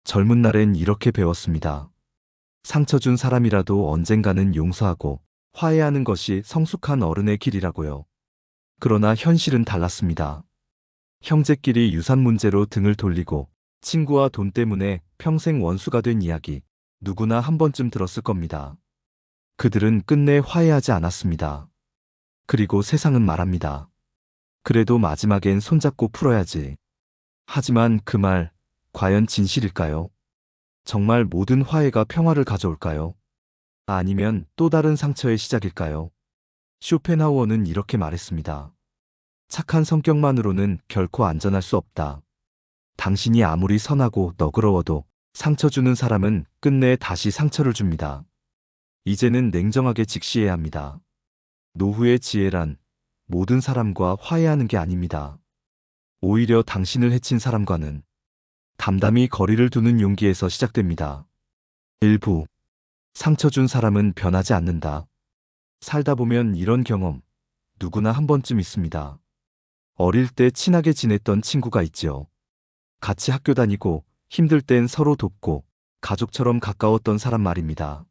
젊은 날엔 이렇게 배웠습니다. 상처 준 사람이라도 언젠가는 용서하고 화해하는 것이 성숙한 어른의 길이라고요. 그러나 현실은 달랐습니다. 형제끼리 유산 문제로 등을 돌리고 친구와 돈 때문에 평생 원수가 된 이야기, 누구나 한 번쯤 들었을 겁니다. 그들은 끝내 화해하지 않았습니다. 그리고 세상은 말합니다. 그래도 마지막엔 손잡고 풀어야지. 하지만 그 말, 과연 진실일까요? 정말 모든 화해가 평화를 가져올까요? 아니면 또 다른 상처의 시작일까요? 쇼펜하우어는 이렇게 말했습니다. 착한 성격만으로는 결코 안전할 수 없다. 당신이 아무리 선하고 너그러워도 상처 주는 사람은 끝내 다시 상처를 줍니다. 이제는 냉정하게 직시해야 합니다. 노후의 지혜란 모든 사람과 화해하는 게 아닙니다. 오히려 당신을 해친 사람과는 담담히 거리를 두는 용기에서 시작됩니다. 일부 상처 준 사람은 변하지 않는다. 살다 보면 이런 경험 누구나 한 번쯤 있습니다. 어릴 때 친하게 지냈던 친구가 있지요. 같이 학교 다니고 힘들 땐 서로 돕고 가족처럼 가까웠던 사람 말입니다.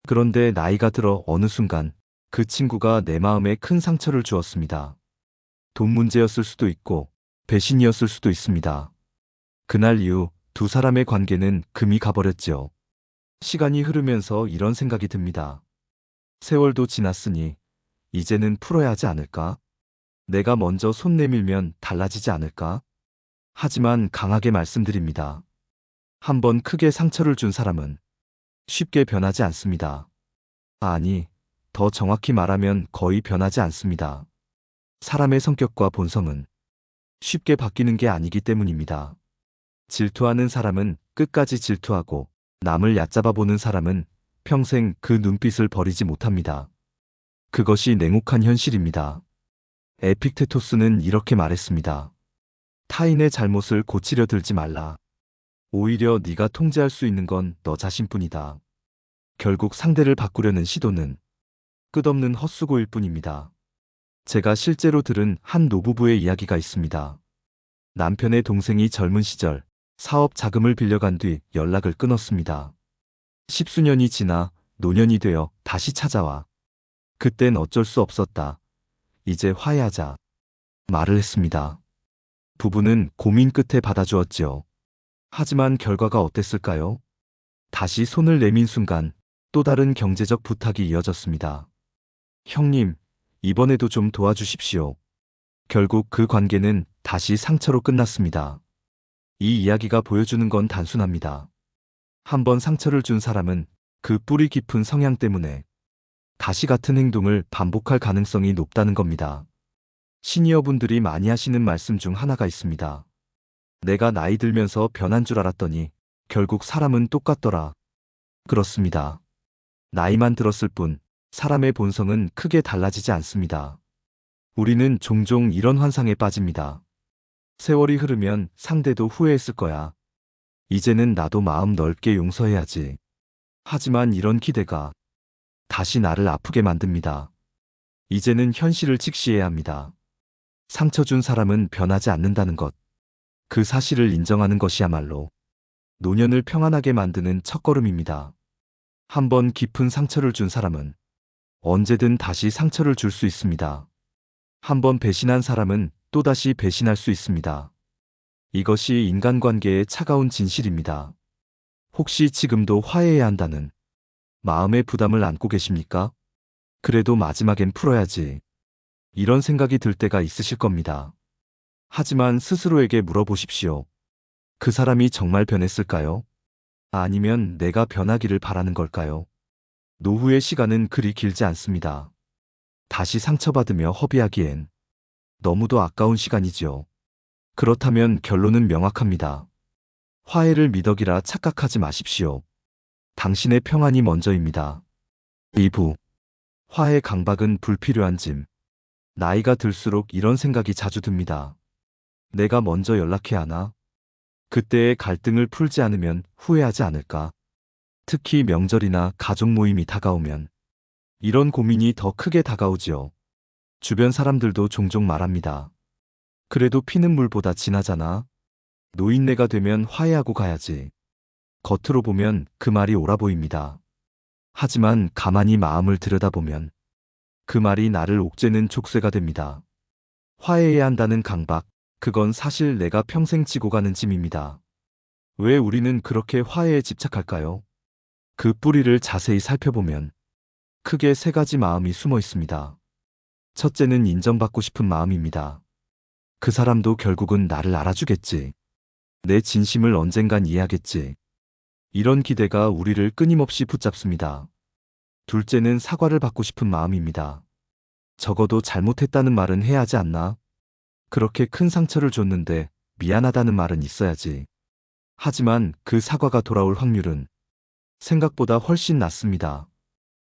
그런데 나이가 들어 어느 순간 그 친구가 내 마음에 큰 상처를 주었습니다. 돈 문제였을 수도 있고 배신이었을 수도 있습니다. 그날 이후 두 사람의 관계는 금이 가버렸지요. 시간이 흐르면서 이런 생각이 듭니다. 세월도 지났으니 이제는 풀어야 하지 않을까? 내가 먼저 손 내밀면 달라지지 않을까? 하지만 강하게 말씀드립니다. 한번 크게 상처를 준 사람은 쉽게 변하지 않습니다. 아니, 더 정확히 말하면 거의 변하지 않습니다. 사람의 성격과 본성은 쉽게 바뀌는 게 아니기 때문입니다. 질투하는 사람은 끝까지 질투하고 남을 얕잡아 보는 사람은 평생 그 눈빛을 버리지 못합니다. 그것이 냉혹한 현실입니다. 에픽테토스는 이렇게 말했습니다. 타인의 잘못을 고치려 들지 말라. 오히려 네가 통제할 수 있는 건 너 자신뿐이다. 결국 상대를 바꾸려는 시도는 끝없는 헛수고일 뿐입니다. 제가 실제로 들은 한 노부부의 이야기가 있습니다. 남편의 동생이 젊은 시절 사업 자금을 빌려간 뒤 연락을 끊었습니다. 십수년이 지나 노년이 되어 다시 찾아와. 그땐 어쩔 수 없었다. 이제 화해하자. 말을 했습니다. 부부는 고민 끝에 받아주었지요. 하지만 결과가 어땠을까요? 다시 손을 내민 순간 또 다른 경제적 부탁이 이어졌습니다. 형님, 이번에도 좀 도와주십시오. 결국 그 관계는 다시 상처로 끝났습니다. 이 이야기가 보여주는 건 단순합니다. 한번 상처를 준 사람은 그 뿌리 깊은 성향 때문에 다시 같은 행동을 반복할 가능성이 높다는 겁니다. 시니어분들이 많이 하시는 말씀 중 하나가 있습니다. 내가 나이 들면서 변한 줄 알았더니 결국 사람은 똑같더라. 그렇습니다. 나이만 들었을 뿐 사람의 본성은 크게 달라지지 않습니다. 우리는 종종 이런 환상에 빠집니다. 세월이 흐르면 상대도 후회했을 거야. 이제는 나도 마음 넓게 용서해야지. 하지만 이런 기대가 다시 나를 아프게 만듭니다. 이제는 현실을 직시해야 합니다. 상처 준 사람은 변하지 않는다는 것. 그 사실을 인정하는 것이야말로 노년을 평안하게 만드는 첫걸음입니다. 한번 깊은 상처를 준 사람은 언제든 다시 상처를 줄 수 있습니다. 한번 배신한 사람은 또다시 배신할 수 있습니다. 이것이 인간관계의 차가운 진실입니다. 혹시 지금도 화해해야 한다는 마음의 부담을 안고 계십니까? 그래도 마지막엔 풀어야지. 이런 생각이 들 때가 있으실 겁니다. 하지만 스스로에게 물어보십시오. 그 사람이 정말 변했을까요? 아니면 내가 변하기를 바라는 걸까요? 노후의 시간은 그리 길지 않습니다. 다시 상처받으며 허비하기엔 너무도 아까운 시간이지요. 그렇다면 결론은 명확합니다. 화해를 미덕이라 착각하지 마십시오. 당신의 평안이 먼저입니다. 2부 화해 강박은 불필요한 짐. 나이가 들수록 이런 생각이 자주 듭니다. 내가 먼저 연락해야 하나? 그때의 갈등을 풀지 않으면 후회하지 않을까? 특히 명절이나 가족 모임이 다가오면 이런 고민이 더 크게 다가오지요. 주변 사람들도 종종 말합니다. 그래도 피는 물보다 진하잖아. 노인네가 되면 화해하고 가야지. 겉으로 보면 그 말이 옳아 보입니다. 하지만 가만히 마음을 들여다보면 그 말이 나를 옥죄는 족쇄가 됩니다. 화해해야 한다는 강박, 그건 사실 내가 평생 지고 가는 짐입니다. 왜 우리는 그렇게 화해에 집착할까요? 그 뿌리를 자세히 살펴보면 크게 세 가지 마음이 숨어 있습니다. 첫째는 인정받고 싶은 마음입니다. 그 사람도 결국은 나를 알아주겠지. 내 진심을 언젠간 이해하겠지. 이런 기대가 우리를 끊임없이 붙잡습니다. 둘째는 사과를 받고 싶은 마음입니다. 적어도 잘못했다는 말은 해야 하지 않나? 그렇게 큰 상처를 줬는데 미안하다는 말은 있어야지. 하지만 그 사과가 돌아올 확률은 생각보다 훨씬 낮습니다.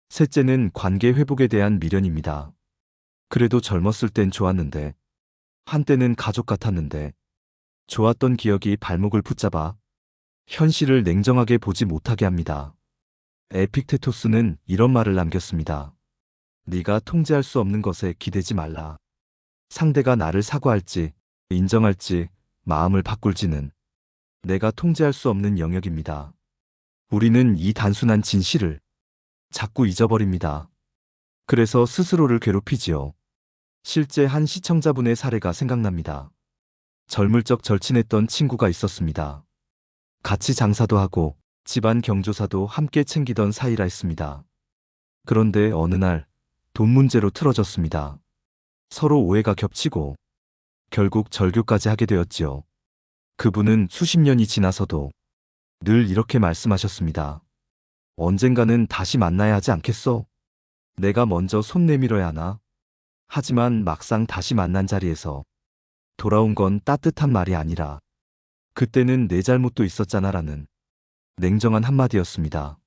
셋째는 관계 회복에 대한 미련입니다. 그래도 젊었을 땐 좋았는데, 한때는 가족 같았는데, 좋았던 기억이 발목을 붙잡아 현실을 냉정하게 보지 못하게 합니다. 에픽테토스는 이런 말을 남겼습니다. 네가 통제할 수 없는 것에 기대지 말라. 상대가 나를 사과할지, 인정할지, 마음을 바꿀지는 내가 통제할 수 없는 영역입니다. 우리는 이 단순한 진실을 자꾸 잊어버립니다. 그래서 스스로를 괴롭히지요. 실제 한 시청자분의 사례가 생각납니다. 젊을 적 절친했던 친구가 있었습니다. 같이 장사도 하고 집안 경조사도 함께 챙기던 사이라 했습니다. 그런데 어느 날 돈 문제로 틀어졌습니다. 서로 오해가 겹치고 결국 절교까지 하게 되었지요. 그분은 수십 년이 지나서도 늘 이렇게 말씀하셨습니다. 언젠가는 다시 만나야 하지 않겠어? 내가 먼저 손 내밀어야 하나? 하지만 막상 다시 만난 자리에서 돌아온 건 따뜻한 말이 아니라 그때는 내 잘못도 있었잖아 라는 냉정한 한마디였습니다.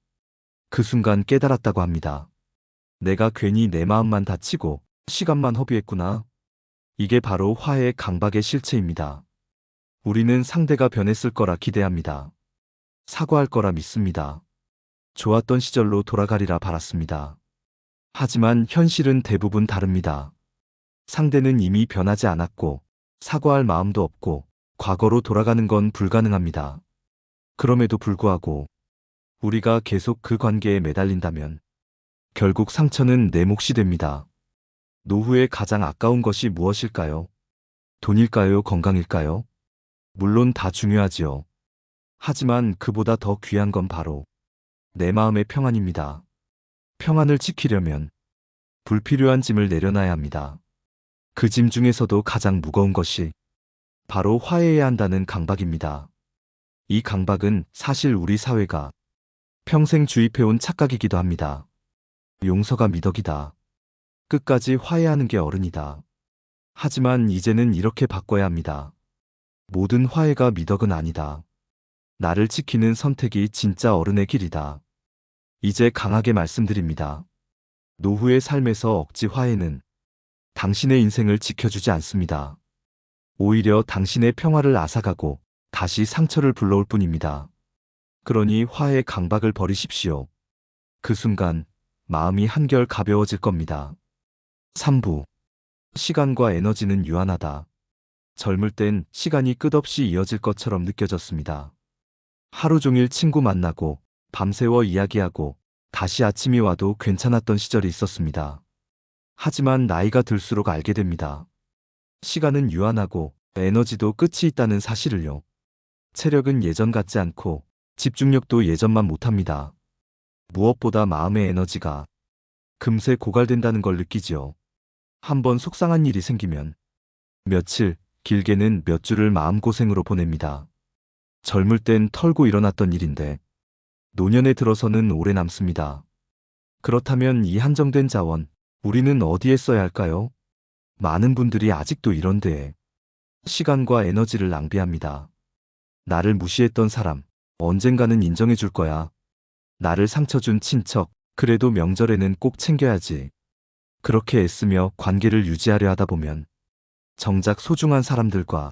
그 순간 깨달았다고 합니다. 내가 괜히 내 마음만 다치고 시간만 허비했구나. 이게 바로 화해의 강박의 실체입니다. 우리는 상대가 변했을 거라 기대합니다. 사과할 거라 믿습니다. 좋았던 시절로 돌아가리라 바랐습니다. 하지만 현실은 대부분 다릅니다. 상대는 이미 변하지 않았고 사과할 마음도 없고 과거로 돌아가는 건 불가능합니다. 그럼에도 불구하고 우리가 계속 그 관계에 매달린다면 결국 상처는 내 몫이 됩니다. 노후에 가장 아까운 것이 무엇일까요? 돈일까요? 건강일까요? 물론 다 중요하지요. 하지만 그보다 더 귀한 건 바로 내 마음의 평안입니다. 평안을 지키려면 불필요한 짐을 내려놔야 합니다. 그 짐 중에서도 가장 무거운 것이 바로 화해해야 한다는 강박입니다. 이 강박은 사실 우리 사회가 평생 주입해온 착각이기도 합니다. 용서가 미덕이다. 끝까지 화해하는 게 어른이다. 하지만 이제는 이렇게 바꿔야 합니다. 모든 화해가 미덕은 아니다. 나를 지키는 선택이 진짜 어른의 길이다. 이제 강하게 말씀드립니다. 노후의 삶에서 억지 화해는 당신의 인생을 지켜주지 않습니다. 오히려 당신의 평화를 앗아가고 다시 상처를 불러올 뿐입니다. 그러니 화해의 강박을 버리십시오. 그 순간 마음이 한결 가벼워질 겁니다. 3부. 시간과 에너지는 유한하다. 젊을 땐 시간이 끝없이 이어질 것처럼 느껴졌습니다. 하루 종일 친구 만나고 밤새워 이야기하고 다시 아침이 와도 괜찮았던 시절이 있었습니다. 하지만 나이가 들수록 알게 됩니다. 시간은 유한하고 에너지도 끝이 있다는 사실을요. 체력은 예전 같지 않고 집중력도 예전만 못합니다. 무엇보다 마음의 에너지가 금세 고갈된다는 걸 느끼지요. 한번 속상한 일이 생기면 며칠, 길게는 몇 주를 마음고생으로 보냅니다. 젊을 땐 털고 일어났던 일인데 노년에 들어서는 오래 남습니다. 그렇다면 이 한정된 자원, 우리는 어디에 써야 할까요? 많은 분들이 아직도 이런 데에 시간과 에너지를 낭비합니다. 나를 무시했던 사람, 언젠가는 인정해 줄 거야. 나를 상처 준 친척, 그래도 명절에는 꼭 챙겨야지. 그렇게 애쓰며 관계를 유지하려 하다 보면 정작 소중한 사람들과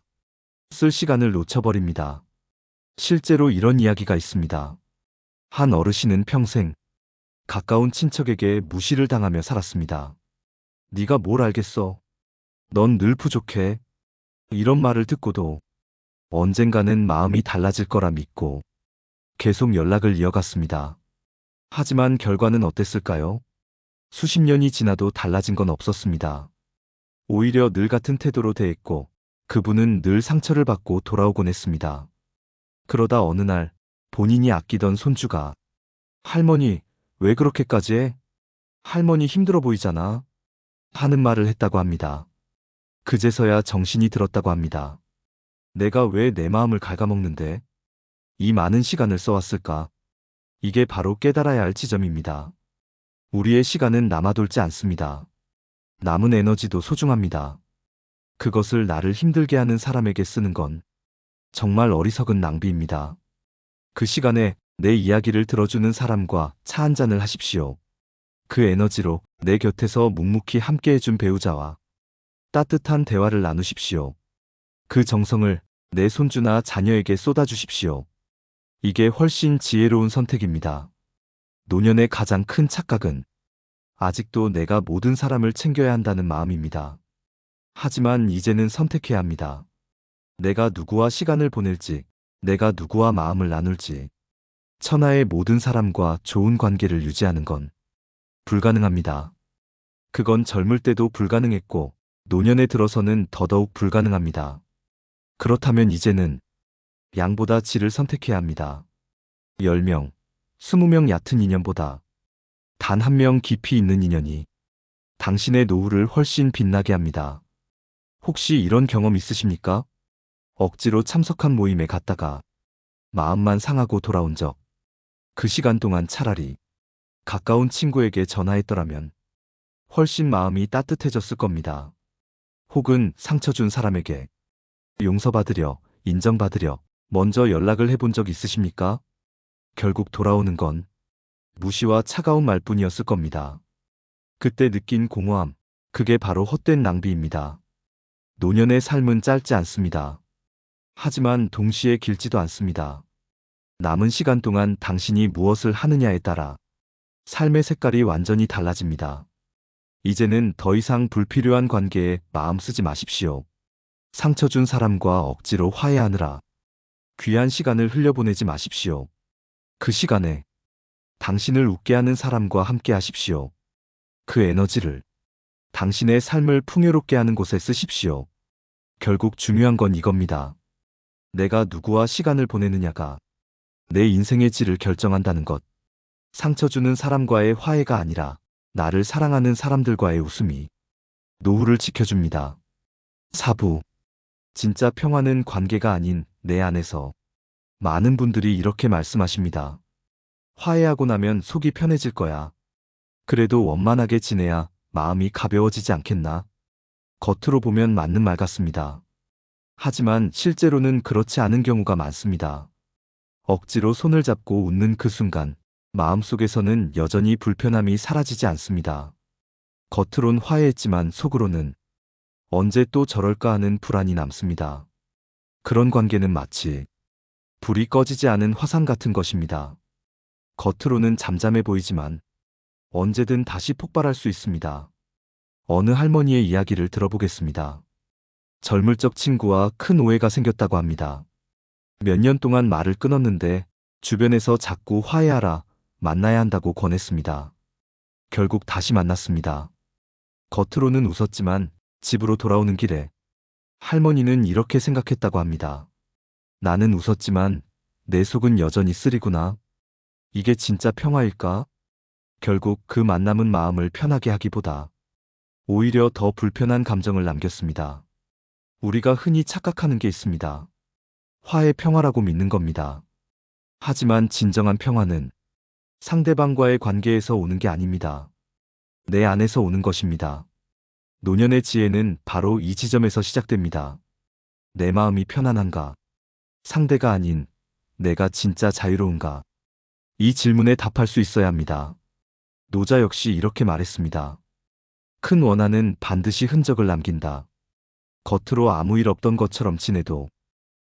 쓸 시간을 놓쳐버립니다. 실제로 이런 이야기가 있습니다. 한 어르신은 평생 가까운 친척에게 무시를 당하며 살았습니다. 네가 뭘 알겠어? 넌 늘 부족해. 이런 말을 듣고도 언젠가는 마음이 달라질 거라 믿고 계속 연락을 이어갔습니다. 하지만 결과는 어땠을까요? 수십 년이 지나도 달라진 건 없었습니다. 오히려 늘 같은 태도로 대했고 그분은 늘 상처를 받고 돌아오곤 했습니다. 그러다 어느 날 본인이 아끼던 손주가 할머니, 왜 그렇게까지 해? 할머니 힘들어 보이잖아. 하는 말을 했다고 합니다. 그제서야 정신이 들었다고 합니다. 내가 왜 내 마음을 갉아먹는데? 이 많은 시간을 써왔을까? 이게 바로 깨달아야 할 지점입니다. 우리의 시간은 남아돌지 않습니다. 남은 에너지도 소중합니다. 그것을 나를 힘들게 하는 사람에게 쓰는 건 정말 어리석은 낭비입니다. 그 시간에 내 이야기를 들어주는 사람과 차 한 잔을 하십시오. 그 에너지로 내 곁에서 묵묵히 함께해준 배우자와 따뜻한 대화를 나누십시오. 그 정성을 내 손주나 자녀에게 쏟아주십시오. 이게 훨씬 지혜로운 선택입니다. 노년의 가장 큰 착각은 아직도 내가 모든 사람을 챙겨야 한다는 마음입니다. 하지만 이제는 선택해야 합니다. 내가 누구와 시간을 보낼지, 내가 누구와 마음을 나눌지, 천하의 모든 사람과 좋은 관계를 유지하는 건 불가능합니다. 그건 젊을 때도 불가능했고, 노년에 들어서는 더더욱 불가능합니다. 그렇다면 이제는 양보다 질을 선택해야 합니다. 10명, 20명 얕은 인연보다 단 한 명 깊이 있는 인연이 당신의 노후를 훨씬 빛나게 합니다. 혹시 이런 경험 있으십니까? 억지로 참석한 모임에 갔다가 마음만 상하고 돌아온 적. 그 시간 동안 차라리 가까운 친구에게 전화했더라면 훨씬 마음이 따뜻해졌을 겁니다. 혹은 상처 준 사람에게 용서받으려, 인정받으려 먼저 연락을 해본 적 있으십니까? 결국 돌아오는 건 무시와 차가운 말뿐이었을 겁니다. 그때 느낀 공허함, 그게 바로 헛된 낭비입니다. 노년의 삶은 짧지 않습니다. 하지만 동시에 길지도 않습니다. 남은 시간 동안 당신이 무엇을 하느냐에 따라 삶의 색깔이 완전히 달라집니다. 이제는 더 이상 불필요한 관계에 마음 쓰지 마십시오. 상처 준 사람과 억지로 화해하느라 귀한 시간을 흘려보내지 마십시오. 그 시간에 당신을 웃게 하는 사람과 함께 하십시오. 그 에너지를 당신의 삶을 풍요롭게 하는 곳에 쓰십시오. 결국 중요한 건 이겁니다. 내가 누구와 시간을 보내느냐가 내 인생의 질을 결정한다는 것. 상처 주는 사람과의 화해가 아니라 나를 사랑하는 사람들과의 웃음이 노후를 지켜줍니다. 4부. 진짜 평화는 관계가 아닌 내 안에서. 많은 분들이 이렇게 말씀하십니다. 화해하고 나면 속이 편해질 거야. 그래도 원만하게 지내야 마음이 가벼워지지 않겠나? 겉으로 보면 맞는 말 같습니다. 하지만 실제로는 그렇지 않은 경우가 많습니다. 억지로 손을 잡고 웃는 그 순간 마음속에서는 여전히 불편함이 사라지지 않습니다. 겉으론 화해했지만 속으로는 언제 또 저럴까 하는 불안이 남습니다. 그런 관계는 마치 불이 꺼지지 않은 화산 같은 것입니다. 겉으로는 잠잠해 보이지만 언제든 다시 폭발할 수 있습니다. 어느 할머니의 이야기를 들어보겠습니다. 젊을 적 친구와 큰 오해가 생겼다고 합니다. 몇 년 동안 말을 끊었는데 주변에서 자꾸 화해하라, 만나야 한다고 권했습니다. 결국 다시 만났습니다. 겉으로는 웃었지만 집으로 돌아오는 길에 할머니는 이렇게 생각했다고 합니다. 나는 웃었지만 내 속은 여전히 쓰리구나. 이게 진짜 평화일까? 결국 그 만남은 마음을 편하게 하기보다 오히려 더 불편한 감정을 남겼습니다. 우리가 흔히 착각하는 게 있습니다. 화해 평화라고 믿는 겁니다. 하지만 진정한 평화는 상대방과의 관계에서 오는 게 아닙니다. 내 안에서 오는 것입니다. 노년의 지혜는 바로 이 지점에서 시작됩니다. 내 마음이 편안한가? 상대가 아닌 내가 진짜 자유로운가? 이 질문에 답할 수 있어야 합니다. 노자 역시 이렇게 말했습니다. 큰 원한은 반드시 흔적을 남긴다. 겉으로 아무 일 없던 것처럼 지내도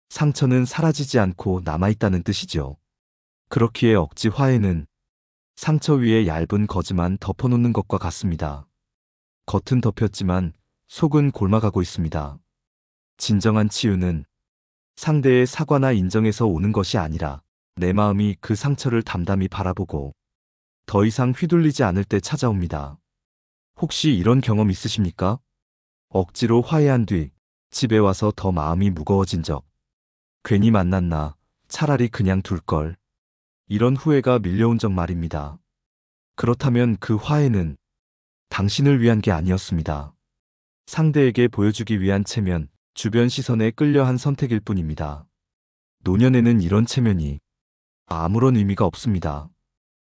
상처는 사라지지 않고 남아있다는 뜻이죠. 그렇기에 억지 화해는 상처 위에 얇은 거즈만 덮어놓는 것과 같습니다. 겉은 덮였지만 속은 골마가고 있습니다. 진정한 치유는 상대의 사과나 인정에서 오는 것이 아니라 내 마음이 그 상처를 담담히 바라보고 더 이상 휘둘리지 않을 때 찾아옵니다. 혹시 이런 경험 있으십니까? 억지로 화해한 뒤 집에 와서 더 마음이 무거워진 적. 괜히 만났나, 차라리 그냥 둘걸. 이런 후회가 밀려온 적 말입니다. 그렇다면 그 화해는 당신을 위한 게 아니었습니다. 상대에게 보여주기 위한 체면, 주변 시선에 끌려 한 선택일 뿐입니다. 노년에는 이런 체면이 아무런 의미가 없습니다.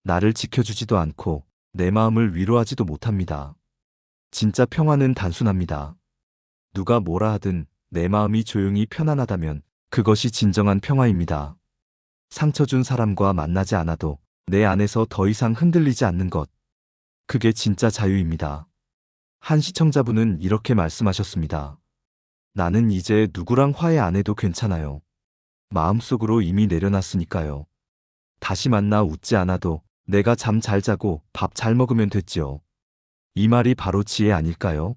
나를 지켜주지도 않고 내 마음을 위로하지도 못합니다. 진짜 평화는 단순합니다. 누가 뭐라 하든 내 마음이 조용히 편안하다면 그것이 진정한 평화입니다. 상처 준 사람과 만나지 않아도 내 안에서 더 이상 흔들리지 않는 것. 그게 진짜 자유입니다. 한 시청자분은 이렇게 말씀하셨습니다. 나는 이제 누구랑 화해 안 해도 괜찮아요. 마음속으로 이미 내려놨으니까요. 다시 만나 웃지 않아도 내가 잠 잘 자고 밥 잘 먹으면 됐지요. 이 말이 바로 지혜 아닐까요?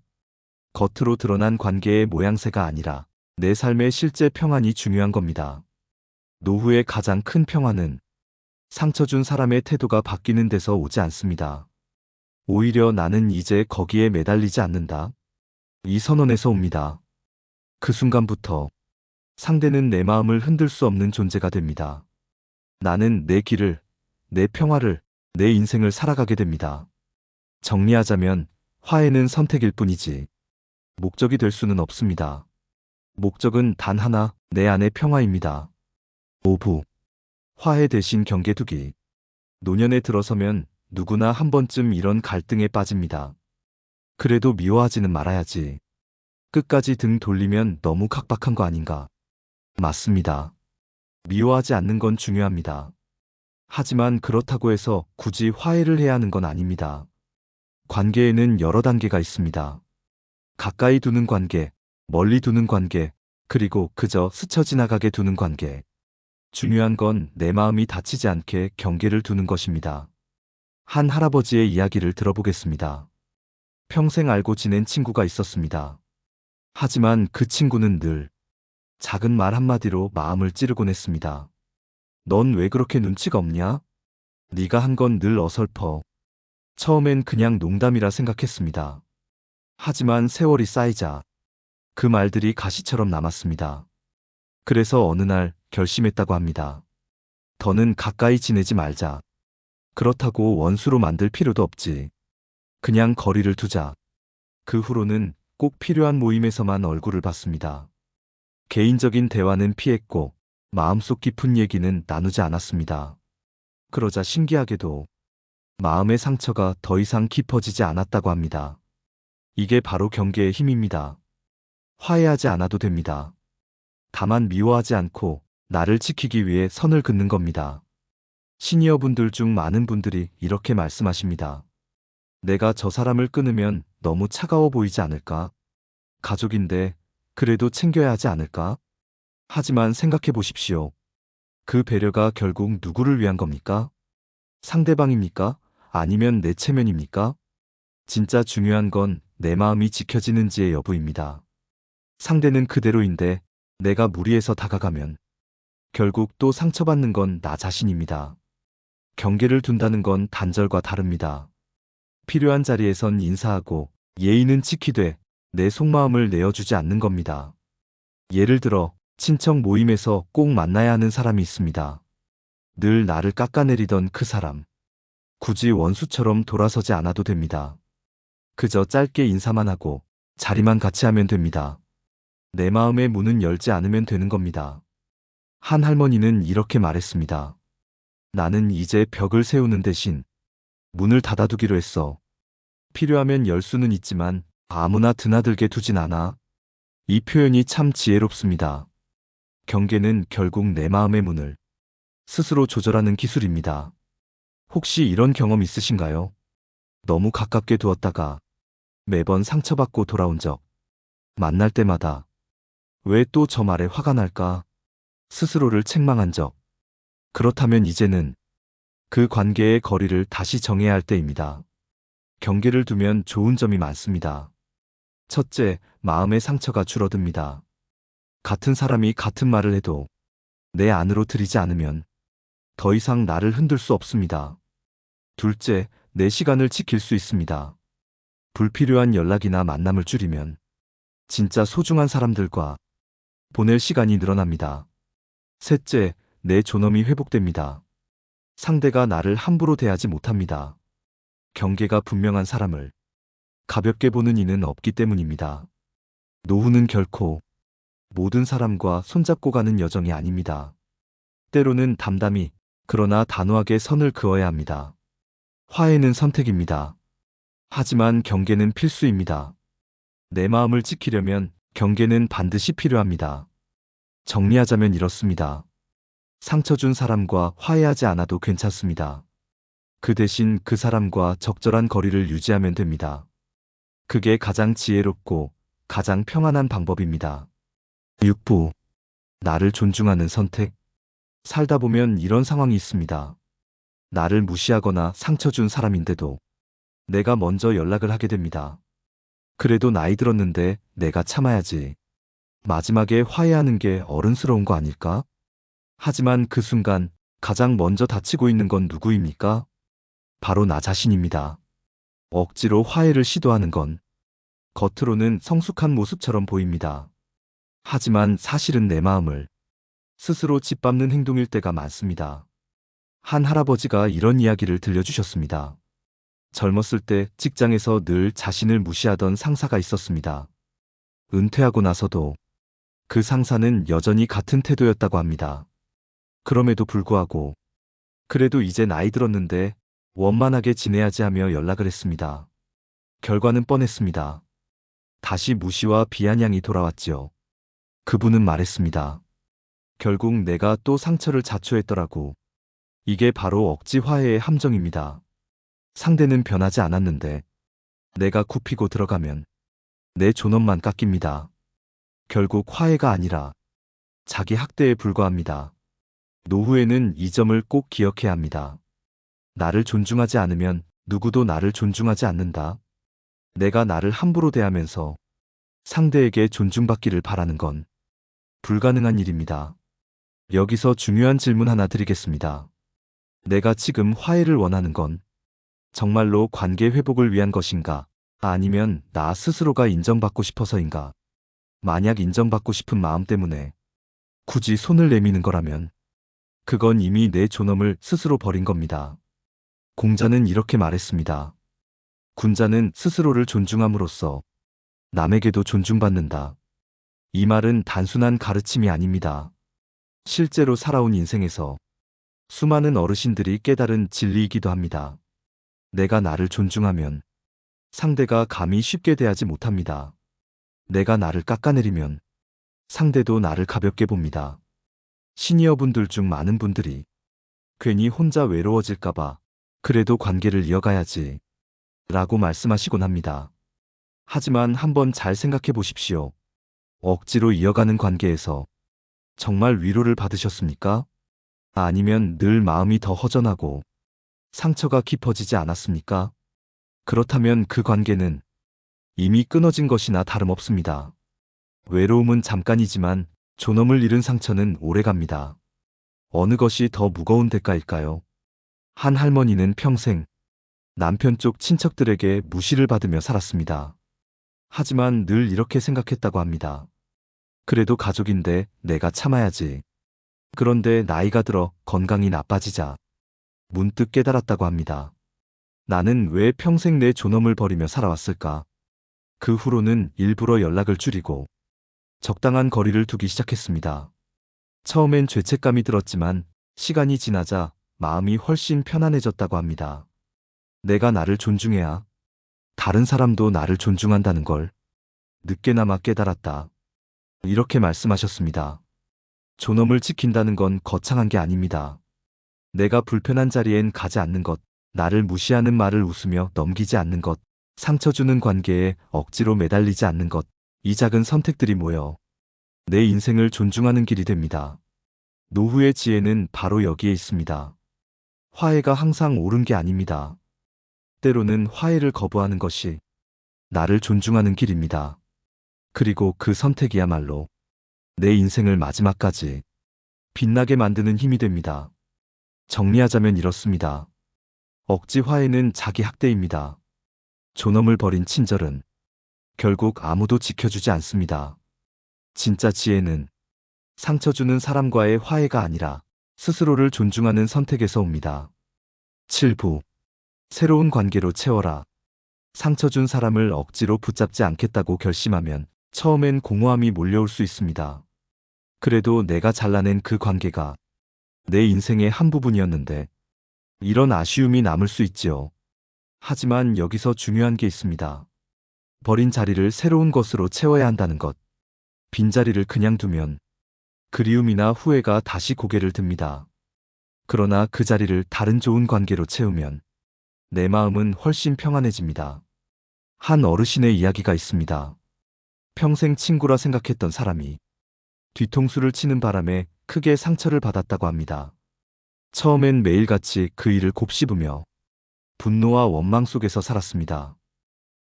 겉으로 드러난 관계의 모양새가 아니라 내 삶의 실제 평안이 중요한 겁니다. 노후의 가장 큰 평화는 상처 준 사람의 태도가 바뀌는 데서 오지 않습니다. 오히려 나는 이제 거기에 매달리지 않는다. 이 선언에서 옵니다. 그 순간부터 상대는 내 마음을 흔들 수 없는 존재가 됩니다. 나는 내 길을, 내 평화를, 내 인생을 살아가게 됩니다. 정리하자면 화해는 선택일 뿐이지 목적이 될 수는 없습니다. 목적은 단 하나, 내 안의 평화입니다. 5부. 화해 대신 경계두기. 노년에 들어서면 누구나 한 번쯤 이런 갈등에 빠집니다. 그래도 미워하지는 말아야지. 끝까지 등 돌리면 너무 각박한 거 아닌가? 맞습니다. 미워하지 않는 건 중요합니다. 하지만 그렇다고 해서 굳이 화해를 해야 하는 건 아닙니다. 관계에는 여러 단계가 있습니다. 가까이 두는 관계, 멀리 두는 관계, 그리고 그저 스쳐 지나가게 두는 관계. 중요한 건 내 마음이 다치지 않게 경계를 두는 것입니다. 한 할아버지의 이야기를 들어보겠습니다. 평생 알고 지낸 친구가 있었습니다. 하지만 그 친구는 늘 작은 말 한마디로 마음을 찌르곤 했습니다. 넌 왜 그렇게 눈치가 없냐? 네가 한 건 늘 어설퍼. 처음엔 그냥 농담이라 생각했습니다. 하지만 세월이 쌓이자 그 말들이 가시처럼 남았습니다. 그래서 어느 날 결심했다고 합니다. 더는 가까이 지내지 말자. 그렇다고 원수로 만들 필요도 없지. 그냥 거리를 두자. 그 후로는 꼭 필요한 모임에서만 얼굴을 봤습니다. 개인적인 대화는 피했고 마음속 깊은 얘기는 나누지 않았습니다. 그러자 신기하게도 마음의 상처가 더 이상 깊어지지 않았다고 합니다. 이게 바로 경계의 힘입니다. 화해하지 않아도 됩니다. 다만 미워하지 않고 나를 지키기 위해 선을 긋는 겁니다. 시니어분들 중 많은 분들이 이렇게 말씀하십니다. 내가 저 사람을 끊으면 너무 차가워 보이지 않을까? 가족인데 그래도 챙겨야 하지 않을까? 하지만 생각해 보십시오. 그 배려가 결국 누구를 위한 겁니까? 상대방입니까? 아니면 내 체면입니까? 진짜 중요한 건 내 마음이 지켜지는지의 여부입니다. 상대는 그대로인데 내가 무리해서 다가가면 결국 또 상처받는 건 나 자신입니다. 경계를 둔다는 건 단절과 다릅니다. 필요한 자리에선 인사하고 예의는 지키되 내 속마음을 내어주지 않는 겁니다. 예를 들어 친척 모임에서 꼭 만나야 하는 사람이 있습니다. 늘 나를 깎아내리던 그 사람. 굳이 원수처럼 돌아서지 않아도 됩니다. 그저 짧게 인사만 하고 자리만 같이 하면 됩니다. 내 마음의 문은 열지 않으면 되는 겁니다. 한 할머니는 이렇게 말했습니다. 나는 이제 벽을 세우는 대신 문을 닫아두기로 했어. 필요하면 열 수는 있지만 아무나 드나들게 두진 않아. 이 표현이 참 지혜롭습니다. 경계는 결국 내 마음의 문을 스스로 조절하는 기술입니다. 혹시 이런 경험 있으신가요? 너무 가깝게 두었다가 매번 상처받고 돌아온 적. 만날 때마다 왜 또 저 말에 화가 날까? 스스로를 책망한 적. 그렇다면 이제는 그 관계의 거리를 다시 정해야 할 때입니다. 경계를 두면 좋은 점이 많습니다. 첫째, 마음의 상처가 줄어듭니다. 같은 사람이 같은 말을 해도 내 안으로 들이지 않으면 더 이상 나를 흔들 수 없습니다. 둘째, 내 시간을 지킬 수 있습니다. 불필요한 연락이나 만남을 줄이면 진짜 소중한 사람들과 보낼 시간이 늘어납니다. 셋째, 내 존엄이 회복됩니다. 상대가 나를 함부로 대하지 못합니다. 경계가 분명한 사람을 가볍게 보는 이는 없기 때문입니다. 노후는 결코 모든 사람과 손잡고 가는 여정이 아닙니다. 때로는 담담히, 그러나 단호하게 선을 그어야 합니다. 화해는 선택입니다. 하지만 경계는 필수입니다. 내 마음을 지키려면 경계는 반드시 필요합니다. 정리하자면 이렇습니다. 상처 준 사람과 화해하지 않아도 괜찮습니다. 그 대신 그 사람과 적절한 거리를 유지하면 됩니다. 그게 가장 지혜롭고 가장 평안한 방법입니다. 6부. 나를 존중하는 선택. 살다 보면 이런 상황이 있습니다. 나를 무시하거나 상처 준 사람인데도 내가 먼저 연락을 하게 됩니다. 그래도 나이 들었는데 내가 참아야지. 마지막에 화해하는 게 어른스러운 거 아닐까? 하지만 그 순간 가장 먼저 다치고 있는 건 누구입니까? 바로 나 자신입니다. 억지로 화해를 시도하는 건 겉으로는 성숙한 모습처럼 보입니다. 하지만 사실은 내 마음을 스스로 짓밟는 행동일 때가 많습니다. 한 할아버지가 이런 이야기를 들려주셨습니다. 젊었을 때 직장에서 늘 자신을 무시하던 상사가 있었습니다. 은퇴하고 나서도 그 상사는 여전히 같은 태도였다고 합니다. 그럼에도 불구하고 그래도 이제 나이 들었는데 원만하게 지내야지 하며 연락을 했습니다. 결과는 뻔했습니다. 다시 무시와 비아냥이 돌아왔지요. 그분은 말했습니다. 결국 내가 또 상처를 자초했더라고. 이게 바로 억지 화해의 함정입니다. 상대는 변하지 않았는데 내가 굽히고 들어가면 내 존엄만 깎입니다. 결국 화해가 아니라 자기 학대에 불과합니다. 노후에는 이 점을 꼭 기억해야 합니다. 나를 존중하지 않으면 누구도 나를 존중하지 않는다. 내가 나를 함부로 대하면서 상대에게 존중받기를 바라는 건 불가능한 일입니다. 여기서 중요한 질문 하나 드리겠습니다. 내가 지금 화해를 원하는 건 정말로 관계 회복을 위한 것인가? 아니면 나 스스로가 인정받고 싶어서인가? 만약 인정받고 싶은 마음 때문에 굳이 손을 내미는 거라면 그건 이미 내 존엄을 스스로 버린 겁니다. 공자는 이렇게 말했습니다. 군자는 스스로를 존중함으로써 남에게도 존중받는다. 이 말은 단순한 가르침이 아닙니다. 실제로 살아온 인생에서 수많은 어르신들이 깨달은 진리이기도 합니다. 내가 나를 존중하면 상대가 감히 쉽게 대하지 못합니다. 내가 나를 깎아내리면 상대도 나를 가볍게 봅니다. 시니어분들 중 많은 분들이 괜히 혼자 외로워질까봐 그래도 관계를 이어가야지 라고 말씀하시곤 합니다. 하지만 한번 잘 생각해 보십시오. 억지로 이어가는 관계에서 정말 위로를 받으셨습니까? 아니면 늘 마음이 더 허전하고 상처가 깊어지지 않았습니까? 그렇다면 그 관계는 이미 끊어진 것이나 다름없습니다. 외로움은 잠깐이지만 존엄을 잃은 상처는 오래갑니다. 어느 것이 더 무거운 대가일까요? 한 할머니는 평생 남편 쪽 친척들에게 무시를 받으며 살았습니다. 하지만 늘 이렇게 생각했다고 합니다. 그래도 가족인데 내가 참아야지. 그런데 나이가 들어 건강이 나빠지자 문득 깨달았다고 합니다. 나는 왜 평생 내 존엄을 버리며 살아왔을까? 그 후로는 일부러 연락을 줄이고 적당한 거리를 두기 시작했습니다. 처음엔 죄책감이 들었지만 시간이 지나자 마음이 훨씬 편안해졌다고 합니다. 내가 나를 존중해야 다른 사람도 나를 존중한다는 걸 늦게나마 깨달았다. 이렇게 말씀하셨습니다. 존엄을 지킨다는 건 거창한 게 아닙니다. 내가 불편한 자리엔 가지 않는 것, 나를 무시하는 말을 웃으며 넘기지 않는 것, 상처 주는 관계에 억지로 매달리지 않는 것, 이 작은 선택들이 모여 내 인생을 존중하는 길이 됩니다. 노후의 지혜는 바로 여기에 있습니다. 화해가 항상 옳은 게 아닙니다. 때로는 화해를 거부하는 것이 나를 존중하는 길입니다. 그리고 그 선택이야말로 내 인생을 마지막까지 빛나게 만드는 힘이 됩니다. 정리하자면 이렇습니다. 억지 화해는 자기 학대입니다. 존엄을 버린 친절은 결국 아무도 지켜주지 않습니다. 진짜 지혜는 상처 주는 사람과의 화해가 아니라 스스로를 존중하는 선택에서 옵니다. 7부. 새로운 관계로 채워라. 상처 준 사람을 억지로 붙잡지 않겠다고 결심하면 처음엔 공허함이 몰려올 수 있습니다. 그래도 내가 잘라낸 그 관계가 내 인생의 한 부분이었는데 이런 아쉬움이 남을 수 있지요. 하지만 여기서 중요한 게 있습니다. 버린 자리를 새로운 것으로 채워야 한다는 것. 빈자리를 그냥 두면 그리움이나 후회가 다시 고개를 듭니다. 그러나 그 자리를 다른 좋은 관계로 채우면 내 마음은 훨씬 평안해집니다. 한 어르신의 이야기가 있습니다. 평생 친구라 생각했던 사람이 뒤통수를 치는 바람에 크게 상처를 받았다고 합니다. 처음엔 매일같이 그 일을 곱씹으며 분노와 원망 속에서 살았습니다.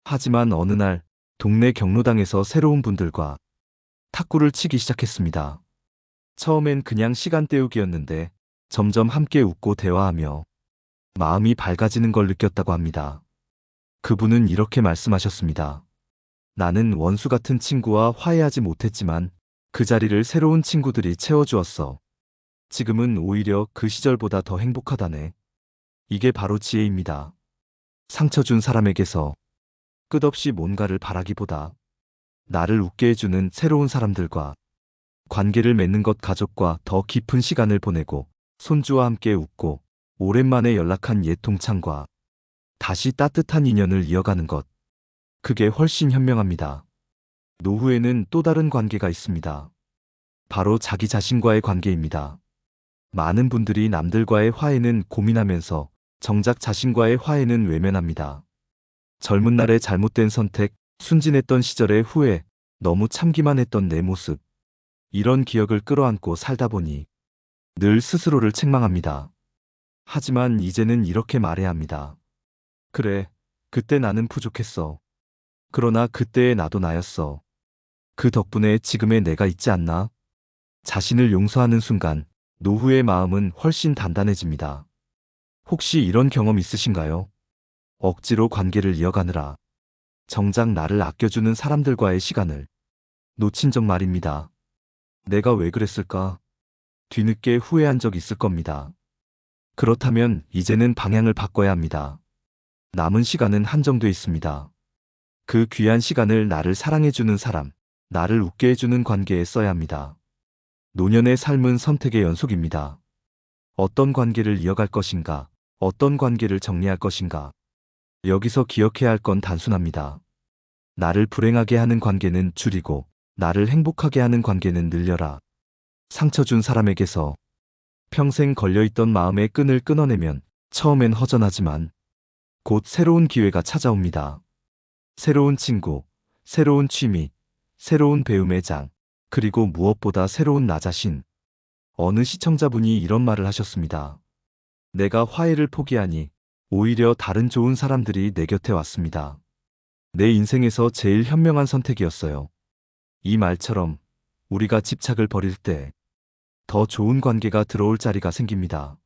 하지만 어느 날 동네 경로당에서 새로운 분들과 탁구를 치기 시작했습니다. 처음엔 그냥 시간 때우기였는데 점점 함께 웃고 대화하며 마음이 밝아지는 걸 느꼈다고 합니다. 그분은 이렇게 말씀하셨습니다. 나는 원수 같은 친구와 화해하지 못했지만 그 자리를 새로운 친구들이 채워주었어. 지금은 오히려 그 시절보다 더 행복하다네. 이게 바로 지혜입니다. 상처 준 사람에게서 끝없이 뭔가를 바라기보다 나를 웃게 해주는 새로운 사람들과 관계를 맺는 것, 가족과 더 깊은 시간을 보내고 손주와 함께 웃고 오랜만에 연락한 옛 동창과 다시 따뜻한 인연을 이어가는 것. 그게 훨씬 현명합니다. 노후에는 또 다른 관계가 있습니다. 바로 자기 자신과의 관계입니다. 많은 분들이 남들과의 화해는 고민하면서 정작 자신과의 화해는 외면합니다. 젊은 날의 잘못된 선택, 순진했던 시절의 후회, 너무 참기만 했던 내 모습. 이런 기억을 끌어안고 살다 보니 늘 스스로를 책망합니다. 하지만 이제는 이렇게 말해야 합니다. 그래, 그때 나는 부족했어. 그러나 그때의 나도 나였어. 그 덕분에 지금의 내가 있지 않나? 자신을 용서하는 순간 노후의 마음은 훨씬 단단해집니다. 혹시 이런 경험 있으신가요? 억지로 관계를 이어가느라 정작 나를 아껴주는 사람들과의 시간을 놓친 적 말입니다. 내가 왜 그랬을까? 뒤늦게 후회한 적 있을 겁니다. 그렇다면 이제는 방향을 바꿔야 합니다. 남은 시간은 한정돼 있습니다. 그 귀한 시간을 나를 사랑해주는 사람, 나를 웃게 해주는 관계에 써야 합니다. 노년의 삶은 선택의 연속입니다. 어떤 관계를 이어갈 것인가, 어떤 관계를 정리할 것인가. 여기서 기억해야 할 건 단순합니다. 나를 불행하게 하는 관계는 줄이고, 나를 행복하게 하는 관계는 늘려라. 상처 준 사람에게서 평생 걸려있던 마음의 끈을 끊어내면 처음엔 허전하지만 곧 새로운 기회가 찾아옵니다. 새로운 친구, 새로운 취미, 새로운 배움의 장, 그리고 무엇보다 새로운 나 자신. 어느 시청자분이 이런 말을 하셨습니다. 내가 화해를 포기하니 오히려 다른 좋은 사람들이 내 곁에 왔습니다. 내 인생에서 제일 현명한 선택이었어요. 이 말처럼 우리가 집착을 버릴 때 더 좋은 관계가 들어올 자리가 생깁니다.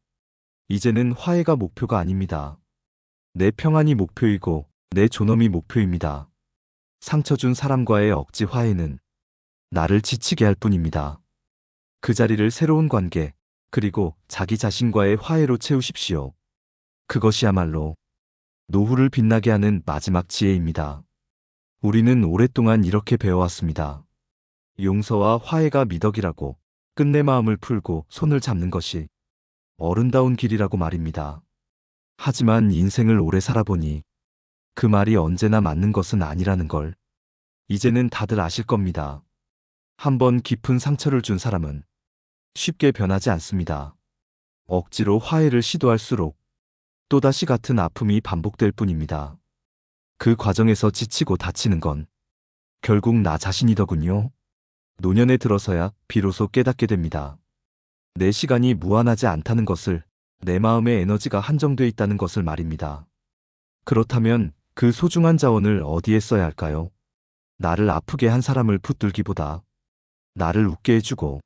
이제는 화해가 목표가 아닙니다. 내 평안이 목표이고 내 존엄이 목표입니다. 상처 준 사람과의 억지 화해는 나를 지치게 할 뿐입니다. 그 자리를 새로운 관계, 그리고 자기 자신과의 화해로 채우십시오. 그것이야말로 노후를 빛나게 하는 마지막 지혜입니다. 우리는 오랫동안 이렇게 배워왔습니다. 용서와 화해가 미덕이라고, 끝내 마음을 풀고 손을 잡는 것이 어른다운 길이라고 말입니다. 하지만 인생을 오래 살아보니 그 말이 언제나 맞는 것은 아니라는 걸 이제는 다들 아실 겁니다. 한번 깊은 상처를 준 사람은 쉽게 변하지 않습니다. 억지로 화해를 시도할수록 또다시 같은 아픔이 반복될 뿐입니다. 그 과정에서 지치고 다치는 건 결국 나 자신이더군요. 노년에 들어서야 비로소 깨닫게 됩니다. 내 시간이 무한하지 않다는 것을, 내 마음의 에너지가 한정돼 있다는 것을 말입니다. 그렇다면 그 소중한 자원을 어디에 써야 할까요? 나를 아프게 한 사람을 붙들기보다 나를 웃게 해주고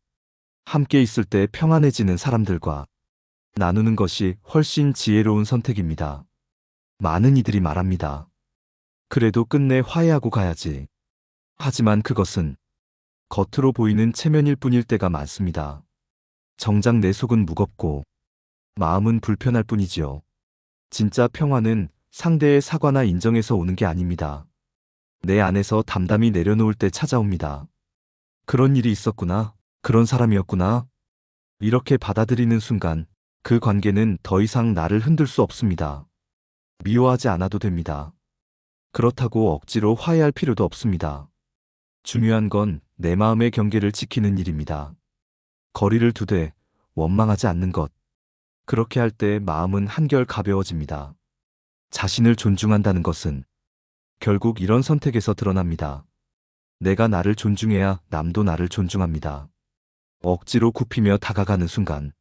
함께 있을 때 평안해지는 사람들과 나누는 것이 훨씬 지혜로운 선택입니다. 많은 이들이 말합니다. 그래도 끝내 화해하고 가야지. 하지만 그것은 겉으로 보이는 체면일 뿐일 때가 많습니다. 정작 내 속은 무겁고 마음은 불편할 뿐이지요. 진짜 평화는 상대의 사과나 인정에서 오는 게 아닙니다. 내 안에서 담담히 내려놓을 때 찾아옵니다. 그런 일이 있었구나. 그런 사람이었구나. 이렇게 받아들이는 순간 그 관계는 더 이상 나를 흔들 수 없습니다. 미워하지 않아도 됩니다. 그렇다고 억지로 화해할 필요도 없습니다. 중요한 건 내 마음의 경계를 지키는 일입니다. 거리를 두되 원망하지 않는 것. 그렇게 할 때 마음은 한결 가벼워집니다. 자신을 존중한다는 것은 결국 이런 선택에서 드러납니다. 내가 나를 존중해야 남도 나를 존중합니다. 억지로 굽히며 다가가는 순간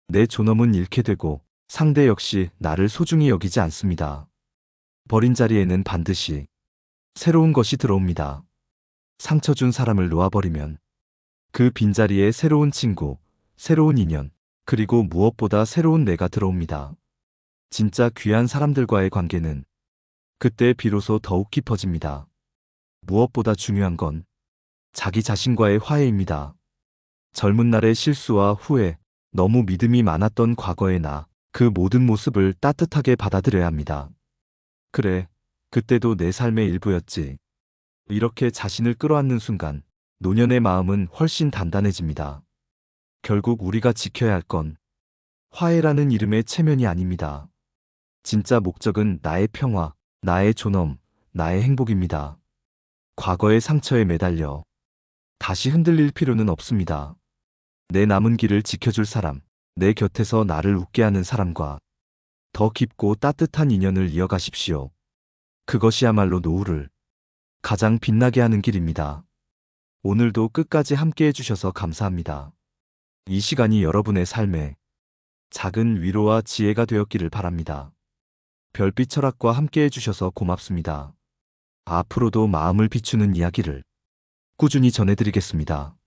내 존엄은 잃게 되고 상대 역시 나를 소중히 여기지 않습니다. 버린 자리에는 반드시 새로운 것이 들어옵니다. 상처 준 사람을 놓아버리면 그 빈자리에 새로운 친구, 새로운 인연, 그리고 무엇보다 새로운 내가 들어옵니다. 진짜 귀한 사람들과의 관계는 그때 비로소 더욱 깊어집니다. 무엇보다 중요한 건 자기 자신과의 화해입니다. 젊은 날의 실수와 후회, 너무 믿음이 많았던 과거의 나, 그 모든 모습을 따뜻하게 받아들여야 합니다. 그래, 그때도 내 삶의 일부였지. 이렇게 자신을 끌어안는 순간 노년의 마음은 훨씬 단단해집니다. 결국 우리가 지켜야 할 건 화해라는 이름의 체면이 아닙니다. 진짜 목적은 나의 평화, 나의 존엄, 나의 행복입니다. 과거의 상처에 매달려 다시 흔들릴 필요는 없습니다. 내 남은 길을 지켜줄 사람, 내 곁에서 나를 웃게 하는 사람과 더 깊고 따뜻한 인연을 이어가십시오. 그것이야말로 노후를 가장 빛나게 하는 길입니다. 오늘도 끝까지 함께 해주셔서 감사합니다. 이 시간이 여러분의 삶에 작은 위로와 지혜가 되었기를 바랍니다. 별빛 철학과 함께 해주셔서 고맙습니다. 앞으로도 마음을 비추는 이야기를 꾸준히 전해드리겠습니다.